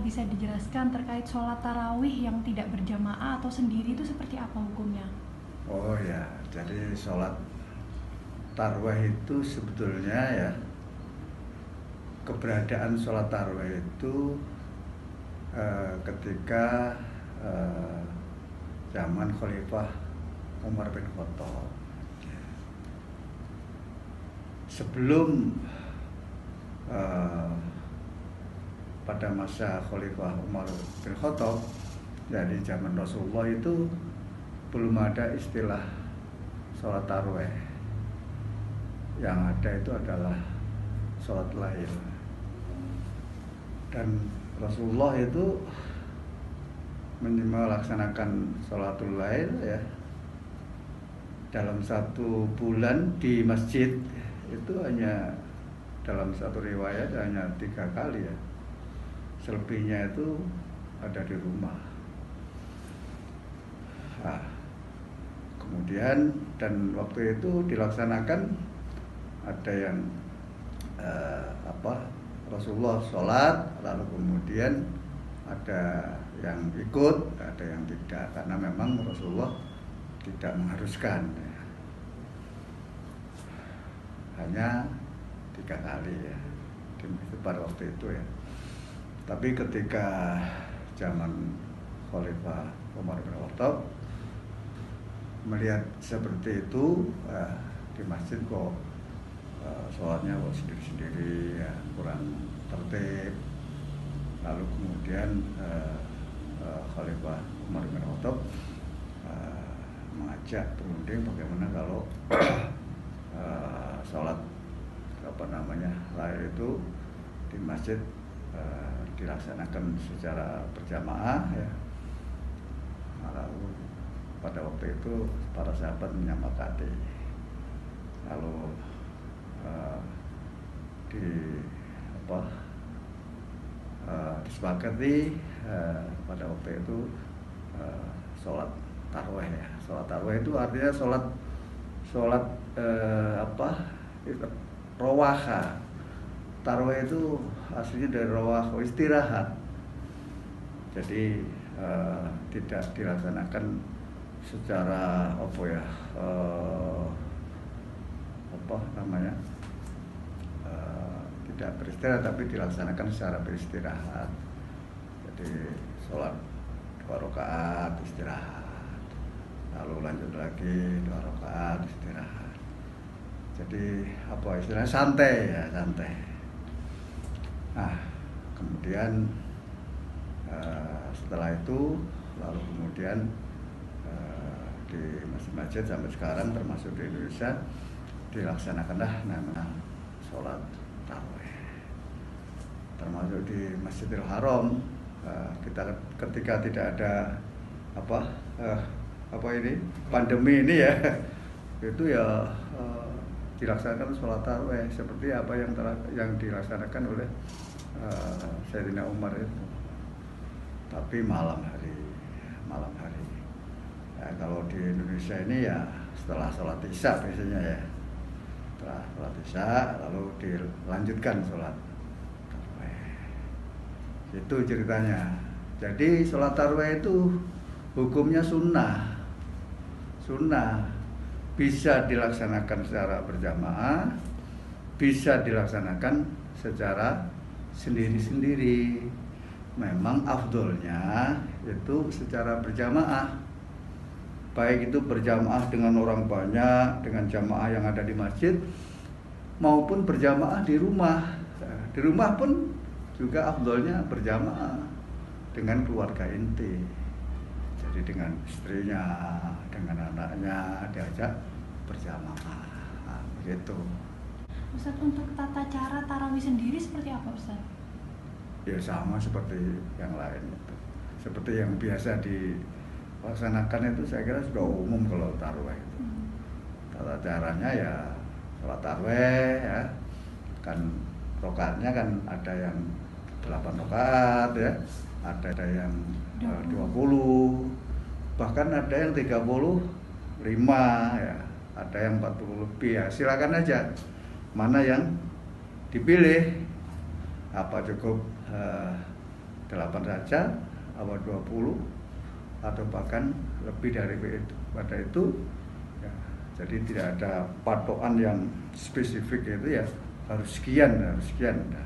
bisa dijelaskan terkait sholat tarawih yang tidak berjamaah atau sendiri itu seperti apa hukumnya? Oh ya, jadi sholat tarawih itu sebetulnya ya, keberadaan sholat tarawih itu ketika zaman Khalifah Umar bin Khattab. Sebelum pada masa Khalifah Umar bin Khattab, jadi zaman Rasulullah itu belum ada istilah sholat tarawih. Yang ada itu adalah sholat lail. Dan Rasulullah itu melaksanakan sholatul lail ya dalam satu bulan di masjid itu hanya dalam satu riwayat hanya 3 kali ya. Selebihnya itu ada di rumah. Nah, kemudian dan waktu itu dilaksanakan ada yang Rasulullah sholat, lalu kemudian ada yang ikut, ada yang tidak, karena memang Rasulullah tidak mengharuskan ya. Hanya 3 kali ya pada waktu itu ya. Tapi ketika zaman Khalifah Umar bin Khattab melihat seperti itu di masjid kok sholatnya sendiri-sendiri ya, kurang tertib. Lalu kemudian Khalifah Umar bin Khattab mengajak berunding bagaimana kalau sholat lail itu di masjid dilaksanakan secara berjamaah ya. Lalu pada waktu itu para sahabat menyepakati, lalu disepakati pada waktu itu sholat tarawih ya. Sholat tarawih itu artinya sholat rawaha. Tarawih itu aslinya dari rawah, istirahat. Jadi tidak dilaksanakan secara tidak beristirahat, tapi dilaksanakan secara beristirahat. Jadi sholat 2 rakaat istirahat, lalu lanjut lagi 2 rakaat istirahat. Jadi istilahnya santai ya, santai. Nah, kemudian setelah itu lalu kemudian di masjid-masjid sampai sekarang termasuk di Indonesia dilaksanakanlah namanya sholat tarawih. Termasuk di Masjidil Haram kita ketika tidak ada pandemi ini ya, itu ya dilaksanakan sholat tarawih seperti apa yang dilaksanakan oleh Sayyidina Umar itu, tapi malam hari. Ya, kalau di Indonesia ini ya setelah sholat isya biasanya ya, setelah sholat isya lalu dilanjutkan sholat tarawih. Itu ceritanya. Jadi sholat tarawih itu hukumnya sunnah, bisa dilaksanakan secara berjamaah, bisa dilaksanakan secara sendiri-sendiri. Memang afdolnya itu secara berjamaah, baik itu berjamaah dengan orang banyak, dengan jamaah yang ada di masjid, maupun berjamaah di rumah. Di rumah pun juga afdolnya berjamaah dengan keluarga inti. Jadi dengan istrinya, dengan anaknya diajak berjamaah. Nah, begitu. Ustadz, untuk tata cara tarawih sendiri seperti apa, Ustadz? Ya sama seperti yang lain itu. Seperti yang biasa dilaksanakan itu saya kira sudah umum kalau tarawih itu. Tata caranya ya sholat tarawih ya, kan rakaatnya kan ada yang 8 rakaat ya, ada yang 20, bahkan ada yang 35 ya, ada yang 40 lebih ya. Silakan aja mana yang dipilih, apa cukup 8 saja, apa 20 atau bahkan lebih dari itu. Pada itu ya, jadi tidak ada patokan yang spesifik itu ya harus sekian. Nah.